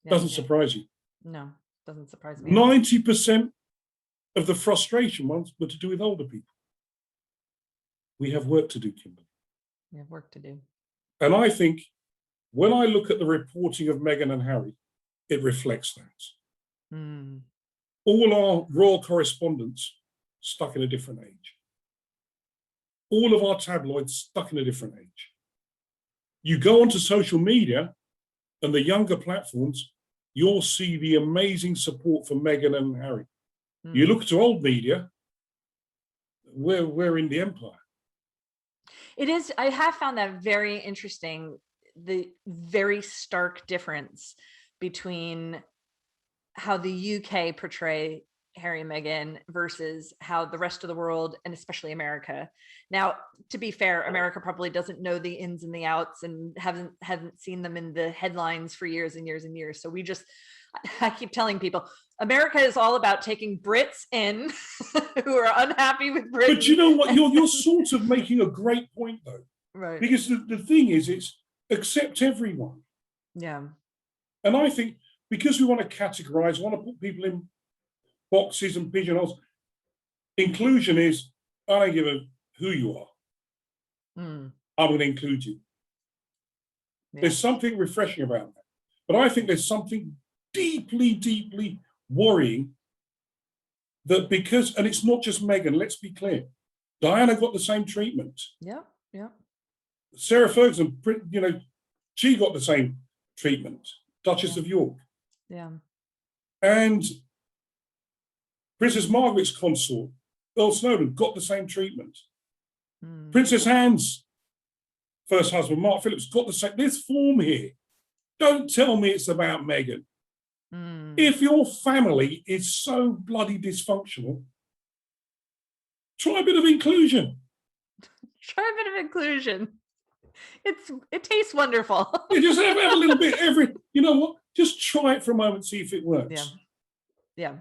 B: Doesn't surprise you.
A: No, doesn't surprise me.
B: 90% of the frustration ones were to do with older people. We have work to do, Kimberly.
A: We have work to do.
B: And I think when I look at the reporting of Meghan and Harry, it reflects that. All our royal correspondents stuck in a different age. All of our tabloids stuck in a different age. You go onto social media and the younger platforms, you'll see the amazing support for Meghan and Harry. You look to old media, we're in the empire.
A: It is, I have found that very interesting, the very stark difference between how the UK portray Harry and Meghan versus how the rest of the world, and especially America. Now, to be fair, America probably doesn't know the ins and the outs and haven't seen them in the headlines for years and years and years. So I keep telling people, America is all about taking Brits in who are unhappy with Britain.
B: But you know what? You're sort of making a great point, though.
A: Right.
B: Because the thing is, it's accept everyone.
A: Yeah.
B: And I think because we want to categorize, want to put people in boxes and pigeonholes, inclusion is, I don't give a who you are. I'm going to include you. Yeah. There's something refreshing about that. But I think there's something deeply, deeply worrying that because, and it's not just Meghan, let's be clear, Diana got the same treatment.
A: Yeah, yeah.
B: Sarah Ferguson, she got the same treatment, Duchess of York.
A: Yeah.
B: And Princess Margaret's consort, Earl Snowdon, got the same treatment. Princess Anne's first husband, Mark Phillips, got the same. There's form here. Don't tell me it's about Meghan. If your family is so bloody dysfunctional, try a bit of inclusion.
A: Try a bit of inclusion. It tastes wonderful.
B: You just have a little bit you know what? Just try it for a moment, see if it works.
A: Yeah.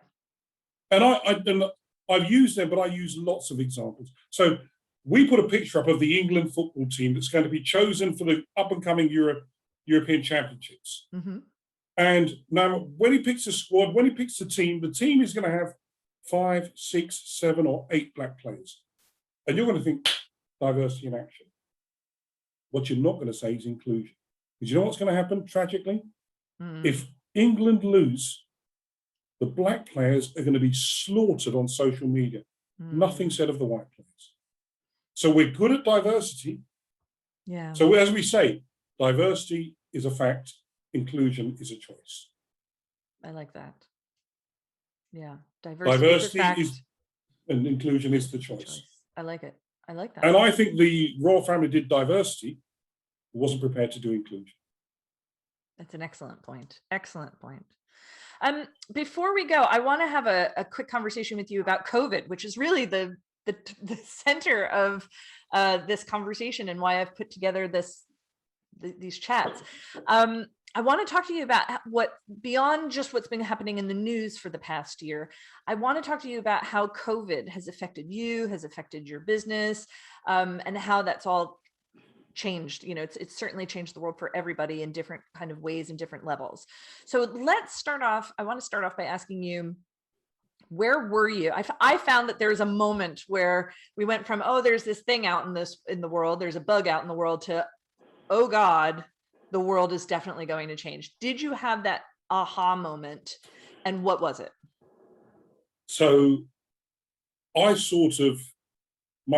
B: And I've used them, but I use lots of examples. So we put a picture up of the England football team that's going to be chosen for the up-and-coming European Championships.
A: Mm-hmm.
B: And now when he picks a squad, when he picks the team is going to have 5, 6, 7, or 8 black players. And you're going to think diversity in action. What you're not going to say is inclusion. Because you know what's going to happen, tragically? If England lose, the black players are going to be slaughtered on social media. Nothing said of the white players. So we're good at diversity.
A: Yeah.
B: So as we say, diversity is a fact, inclusion is a choice.
A: I like that. Yeah.
B: Diversity is, and inclusion is the choice.
A: I like it. I like that.
B: And I think the royal family did diversity, wasn't prepared to do inclusion. That's
A: an excellent point. Excellent point. Before we go, I want to have a quick conversation with you about COVID, which is really the center of this conversation and why I've put together these chats. I want to talk to you about what, beyond just what's been happening in the news for the past year, I want to talk to you about how COVID has affected you, has affected your business, and how that's all changed. You know, it's certainly changed the world for everybody in different kind of ways and different levels. So let's start off. I want to start off by asking you, where were you? I found that there was a moment where we went from, oh, there's this thing out in the world, there's a bug out in the world, to, oh God, the world is definitely going to change. Did you have that aha moment? And what was it?
B: So my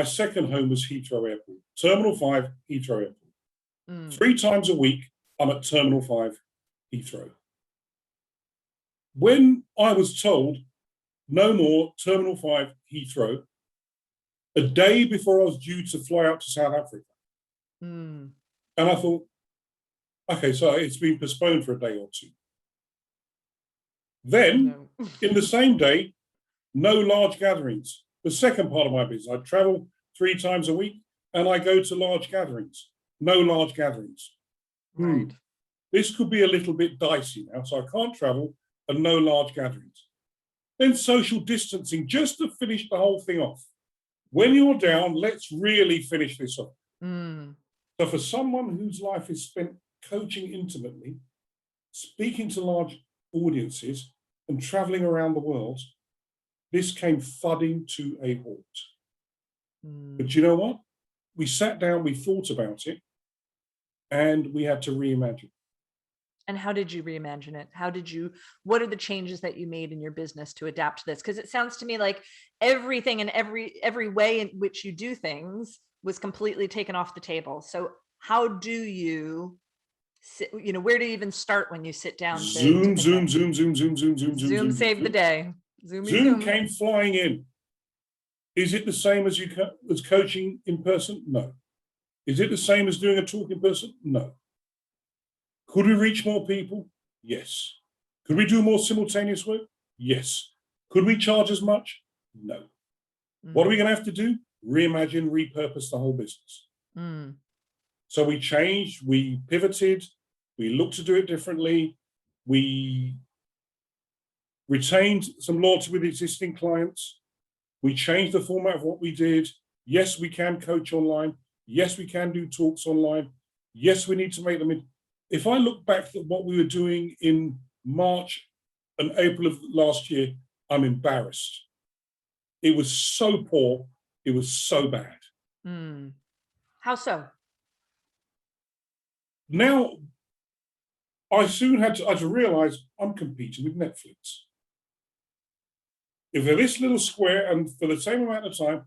B: second home was Heathrow Airport, Terminal 5, Heathrow Airport. 3 times a week, I'm at Terminal 5, Heathrow. When I was told, no more Terminal 5, Heathrow, a day before I was due to fly out to South Africa. And I thought, okay, so it's been postponed for a day or 2. Then, in the same day, no large gatherings. The second part of my business, I travel 3 times a week and I go to large gatherings. No large gatherings.
A: Right.
B: This could be a little bit dicey now, so I can't travel and no large gatherings. Then social distancing, just to finish the whole thing off. When you're down, let's really finish this off. So for someone whose life is spent coaching intimately, speaking to large audiences and traveling around the world, this came thudding to a halt. But you know what? We sat down, we thought about it, and we had to reimagine.
A: And how did you reimagine it? What are the changes that you made in your business to adapt to this? Because it sounds to me like everything and every way in which you do things was completely taken off the table. So how do you sit, where do you even start when you sit down?
B: Zoom saved
A: the day.
B: Zoom came flying in. Is it the same as as coaching in person? No. Is it the same as doing a talk in person? No. Could we reach more people? Yes. Could we do more simultaneous work? Yes. Could we charge as much? No. What are we going to have to do? Reimagine, repurpose the whole business. So we changed, we pivoted, we looked to do it differently. We retained some loyalty with existing clients. We changed the format of what we did. Yes, we can coach online. Yes, we can do talks online. Yes, we need to make them in. If I look back at what we were doing in March and April of last year, I'm embarrassed. It was so poor. It was so bad.
A: How so?
B: Now, I soon had to realize I'm competing with Netflix. If they're this little square and for the same amount of time,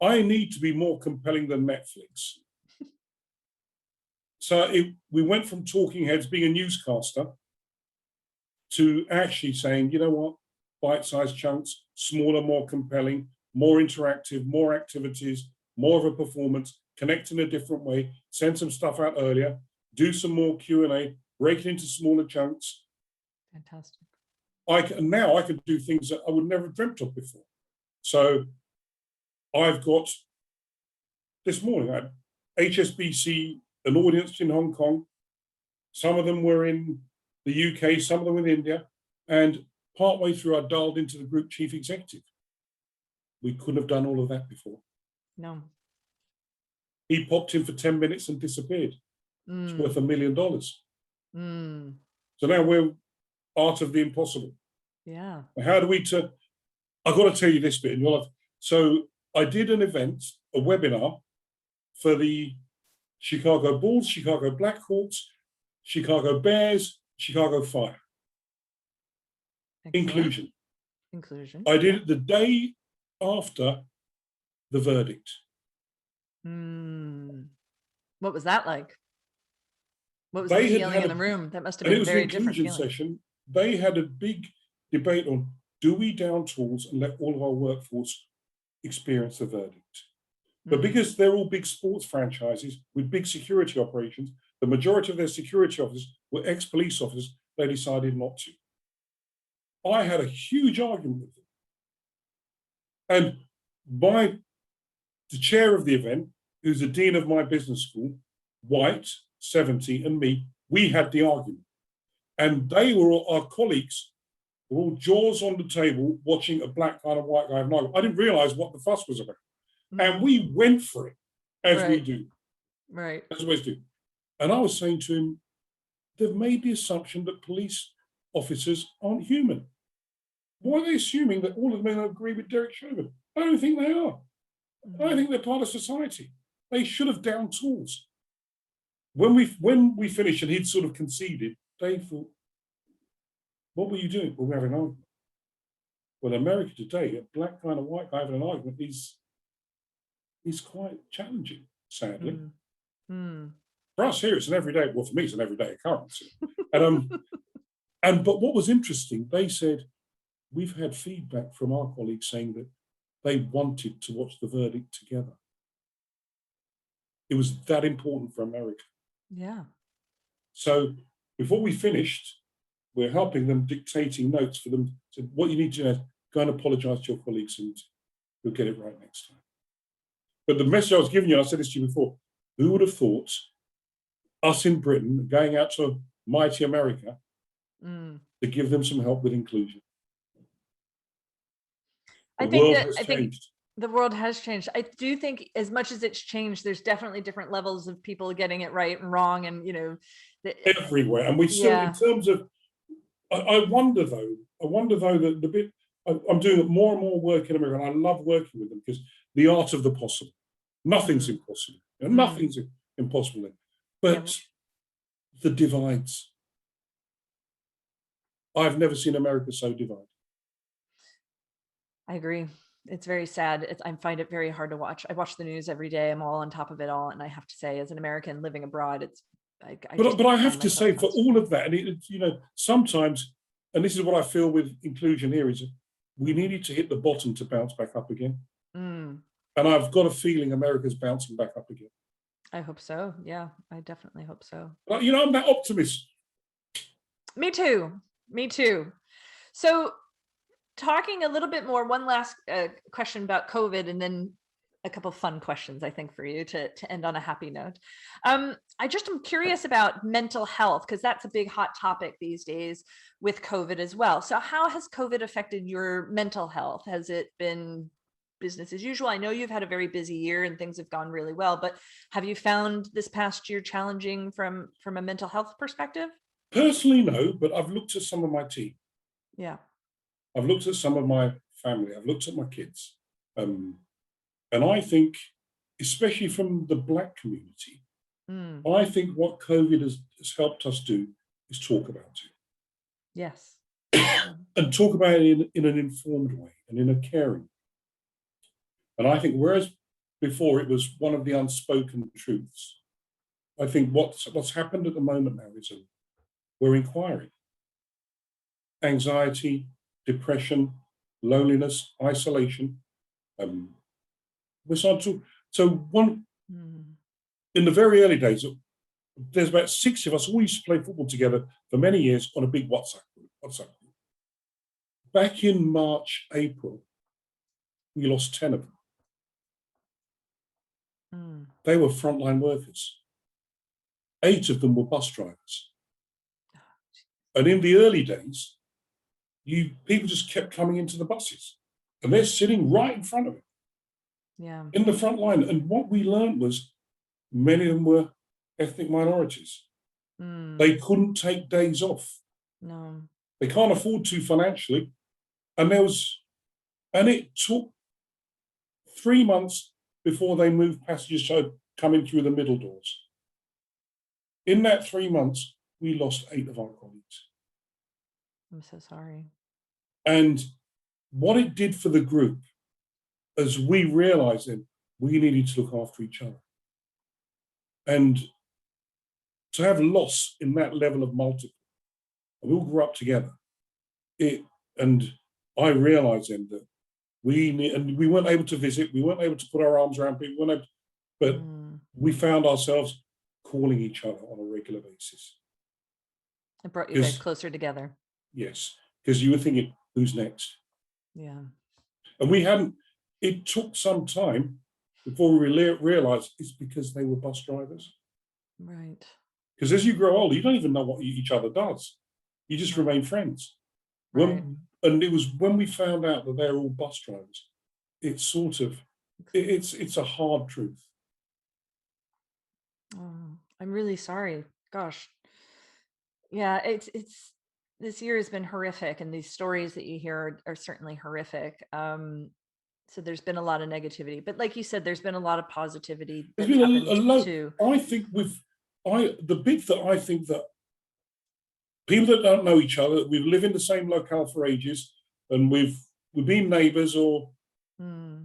B: I need to be more compelling than Netflix. So we went from talking heads, being a newscaster, to actually saying, you know what, bite-sized chunks, smaller, more compelling, more interactive, more activities, more of a performance, connect in a different way, send some stuff out earlier, do some more Q&A, break it into smaller chunks.
A: Fantastic.
B: Now I can do things that I would never have dreamt of before. So I've got, this morning, I had HSBC, an audience in Hong Kong. Some of them were in the UK, some of them in India. And Partway through, I dialed into the group chief executive. We couldn't have done all of that before.
A: No.
B: He popped in for 10 minutes and disappeared. It's worth $1 million. So now we're art of the impossible.
A: Yeah.
B: How do we I've got to tell you this bit, and you'll have. So I did an event, a webinar for the Chicago Bulls, Chicago Blackhawks, Chicago Bears, Chicago Fire.
A: Excellent.
B: Inclusion. I did it the day after the verdict.
A: What was that like? What was the feeling in the room? That must have been a very different feeling.
B: Session. They had a big debate on, do we down tools and let all of our workforce experience the verdict? But because they're all big sports franchises with big security operations, the majority of their security officers were ex-police officers, they decided not to. I had a huge argument with them. And the chair of the event, who's the dean of my business school, white, 70, and me, we had the argument. And they were our colleagues, were all jaws on the table watching a black guy and a white guy have an argument. I didn't realize what the fuss was about. And we went for it, as we do.
A: Right.
B: As we always do. And I was saying to him, they've made the assumption that police officers aren't human. Why are they assuming that all of them agree with Derek Chauvin? I don't think they are. I think they're part of society. They should have down tools. When we finished and he'd sort of conceded, they thought, what were you doing? Well, we're having an argument. Well, in America today, a black guy and a white guy having an argument is quite challenging, sadly. For us here, it's an everyday, well, for me, it's an everyday occurrence. But what was interesting, they said, we've had feedback from our colleagues saying that they wanted to watch the verdict together. It was that important for America.
A: Yeah.
B: So before we finished, we're helping them, dictating notes for them. So what you need to do is go and apologize to your colleagues and you'll get it right next time. But the message I was giving you, I said this to you before, who would have thought us in Britain going out to mighty America to give them some help with inclusion?
A: I think the world has changed. I do think as much as it's changed, there's definitely different levels of people getting it right and wrong, and
B: everywhere. And we still, in terms of, I wonder though that the bit I'm doing more and more work in America, and I love working with them because the art of the possible. Nothing's impossible. Nothing's impossible. But the divides. I've never seen America so divided.
A: I agree. It's very sad. I find it very hard to watch. I watch the news every day. I'm all on top of it all. And I have to say, as an American living abroad, it's,
B: but I have to say, for all of that, and sometimes, and this is what I feel with inclusion here, is we needed to hit the bottom to bounce back up again. And I've got a feeling America's bouncing back up again.
A: I hope so. Yeah, I definitely hope so.
B: But, I'm that optimist.
A: Me too. So talking a little bit more, one last question about COVID, and then a couple of fun questions, I think, for you to end on a happy note. I'm curious about mental health, because that's a big hot topic these days with COVID as well. So how has COVID affected your mental health? Has it been business as usual? I know you've had a very busy year and things have gone really well, but have you found this past year challenging from a mental health perspective?
B: Personally, no, but I've looked at some of my team.
A: Yeah.
B: I've looked at some of my family. I've looked at my kids. And I think, especially from the Black community, I think what COVID has helped us do is talk about it.
A: Yes.
B: And talk about it in an informed way and in a caring way. And I think whereas before it was one of the unspoken truths, I think what's happened at the moment now is we're inquiring. Anxiety, depression, loneliness, isolation. We're starting to, in the very early days, there's about 6 of us all used to play football together for many years on a big WhatsApp group. Back in March, April, we lost 10 of them. They were frontline workers. 8 of them were bus drivers. And in the early days, people just kept coming into the buses, and they're sitting right in front of it,
A: Yeah.
B: in the front line. And what we learned was many of them were ethnic minorities. They couldn't take days off.
A: No.
B: They can't afford to financially. And it took 3 months before they moved passengers to coming through the middle doors. In that 3 months, we lost 8 of our colleagues.
A: I'm so sorry.
B: And what it did for the group, as we realized that we needed to look after each other. And to have loss in that level of multiple, and we all grew up together. And I realized then that we weren't able to visit, we weren't able to put our arms around people, but we found ourselves calling each other on a regular basis.
A: It brought you guys closer together.
B: Yes, because you were thinking, who's next?
A: Yeah.
B: And it took some time before we realized it's because they were bus drivers.
A: Right.
B: Because as you grow older, you don't even know what each other does. You just remain friends.
A: Right.
B: And it was when we found out that they're all bus drivers, it's sort of, it's a hard truth.
A: Oh, I'm really sorry. Gosh. Yeah, it's this year has been horrific, and these stories that you hear are certainly horrific. So there's been a lot of negativity, but like you said, there's been a lot of positivity
B: There's
A: that's
B: been
A: happened
B: a lot.
A: too.
B: I think the bit that I think that people that don't know each other, we've lived in the same locale for ages, and we've been neighbours, or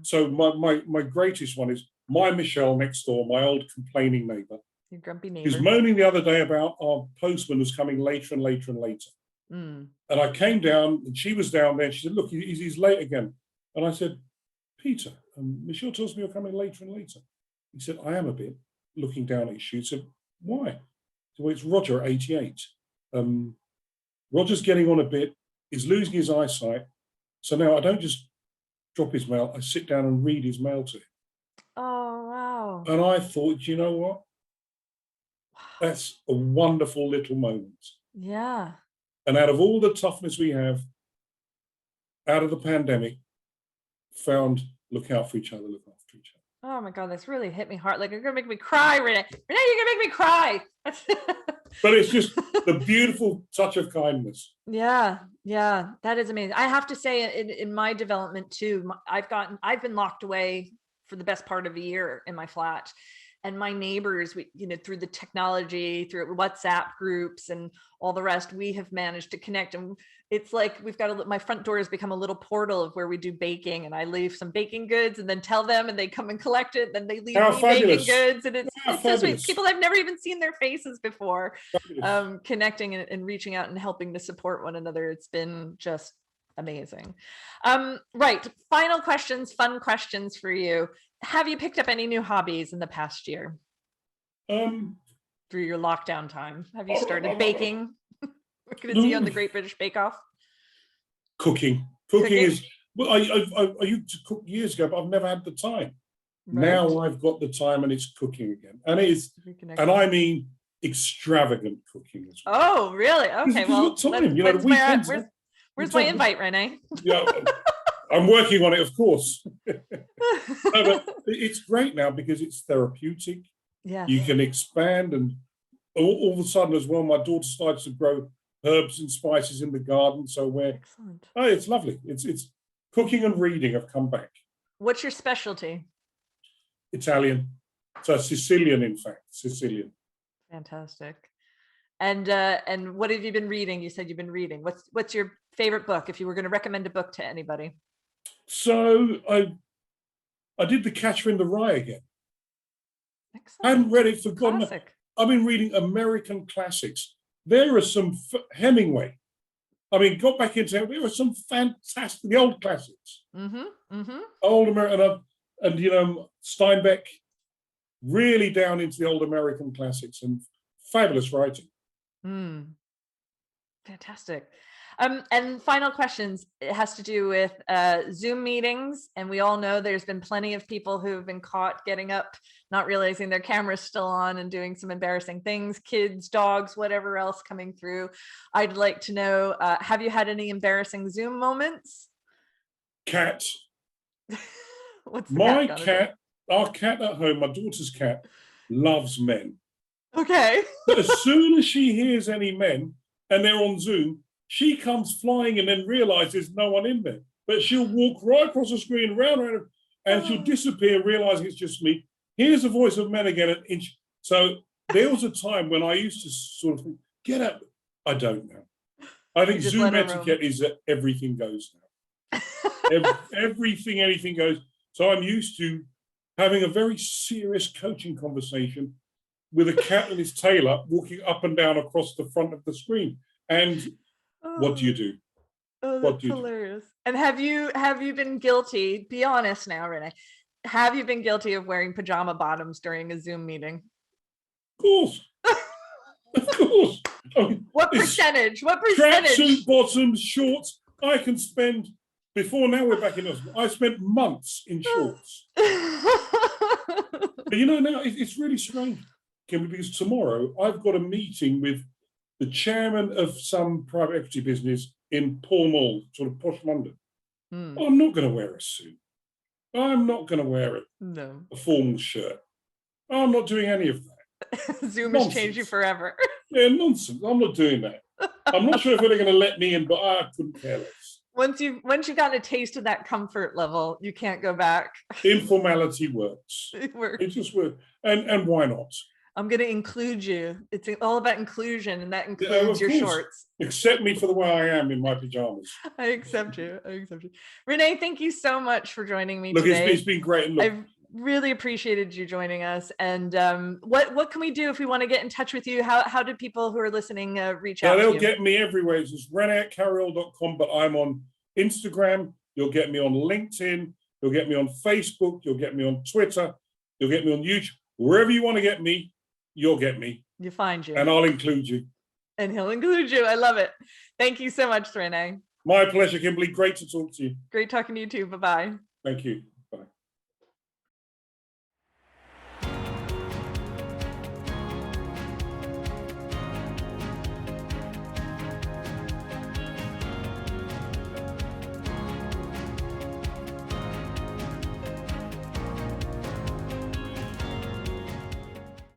B: so my greatest one is my Michelle next door, my old complaining neighbour.
A: Your grumpy neighbor.
B: He was moaning the other day about our postman was coming later and later and later. And I came down, and she was down there, and she said, look, he's late again. And I said, Peter, Michelle tells me you're coming later and later. He said, I am a bit, looking down at his shoe. He said, why? So, well, it's Roger at 88. Roger's getting on a bit, he's losing his eyesight. So now I don't just drop his mail, I sit down and read his mail to him.
A: Oh, wow.
B: And I thought, you know what? That's a wonderful little moment.
A: Yeah.
B: And out of all the toughness we have, out of the pandemic, found look out for each other, look after each other.
A: Oh my God, that's really hit me hard. Like, you're gonna make me cry, René. René, you're gonna make me cry.
B: But it's just the beautiful touch of kindness.
A: Yeah, that is amazing. I have to say, in my development too, I've been locked away for the best part of a year in my flat. And my neighbors, through the technology, through WhatsApp groups and all the rest, we have managed to connect. And it's like my front door has become a little portal of where we do baking, and I leave some baking goods and then tell them, and they come and collect it. Then they leave me baking goods, and it's so sweet. People I've never even seen their faces before, connecting and reaching out and helping to support one another. It's been just amazing. Right. Final questions, fun questions for you. Have you picked up any new hobbies in the past year? Through your lockdown time, have you started baking? We're going to see you on the Great British Bake Off.
B: Cooking is, well, I used to cook years ago, but I've never had the time. Right. Now I've got the time, and it's cooking again, and it is, and I mean extravagant cooking as well.
A: Oh, really? Okay, well,
B: time.
A: Where's my invite, René?
B: Yeah, I'm working on it, of course. No, but it's great now because it's therapeutic.
A: Yeah,
B: you can expand, and all of a sudden as well, my daughter starts to grow herbs and spices in the garden. So it's lovely. It's cooking and reading have come back.
A: What's your specialty?
B: Italian. So Sicilian, in fact, Sicilian.
A: Fantastic. And what have you been reading? You said you've been reading. What's your favorite book, if you were going to recommend a book to anybody?
B: So I did The Catcher in the Rye again.
A: Excellent.
B: I hadn't read it, forgotten.
A: Classic.
B: I've been reading American classics. There are some Hemingway. I mean, got back into it. There are some fantastic, the old classics. Old American, and Steinbeck, really down into the old American classics, and fabulous writing.
A: Fantastic. And final questions, it has to do with Zoom meetings. And we all know there's been plenty of people who have been caught getting up, not realizing their camera's still on and doing some embarrassing things, kids, dogs, whatever else coming through. I'd like to know, have you had any embarrassing Zoom moments?
B: Cat.
A: What's the
B: My
A: cat?
B: cat, our cat at home, my daughter's cat, loves men.
A: Okay.
B: But as soon as she hears any men and they're on Zoom, she comes flying and then realizes there's no one in there. But she'll walk right across the screen, round, and she'll disappear, realizing it's just me. Here's the voice of men again. So there was a time when I used to sort of think, get up. I don't know. I think Zoom etiquette is that everything goes now. Everything, anything goes. So I'm used to having a very serious coaching conversation with a cat and his tail up, walking up and down across the front of the screen. And what do you do?
A: Oh, that's hilarious. And have you been guilty? Be honest now, René. Have you been guilty of wearing pajama bottoms during a Zoom meeting?
B: Of course. Of course. I mean,
A: what percentage? What percentage?
B: Tracksuit bottoms, shorts. I can spend, before now we're back in Oslo, I spent months in shorts. But you know, now it's really strange, Kimberly, because tomorrow I've got a meeting with the chairman of some private equity business in Pall Mall, sort of posh London. I'm not going to wear a suit. I'm not going to wear a formal shirt. I'm not doing any of that.
A: Zoom has changed you forever.
B: Yeah, nonsense. I'm not doing that. I'm not sure if they're going to let me in, but I couldn't care less.
A: Once you've got a taste of that comfort level, you can't go back.
B: Informality works.
A: It works.
B: It just works. And why not?
A: I'm going to include you. It's all about inclusion, and that includes your shorts.
B: Accept me for the way I am in my pajamas.
A: I accept you. René, thank you so much for joining me today.
B: It's been great. Look,
A: I've really appreciated you joining us. And what can we do if we want to get in touch with you? How do people who are listening reach out to you?
B: They'll get me everywhere. It's just renecarayol.com, but I'm on Instagram. You'll get me on LinkedIn. You'll get me on Facebook. You'll get me on Twitter. You'll get me on YouTube. Wherever you want to get me, you'll get me.
A: You'll find you.
B: And I'll include you.
A: And he'll include you. I love it. Thank you so much, René.
B: My pleasure, Kimberly. Great to talk to you.
A: Great talking to you too. Bye-bye.
B: Thank you.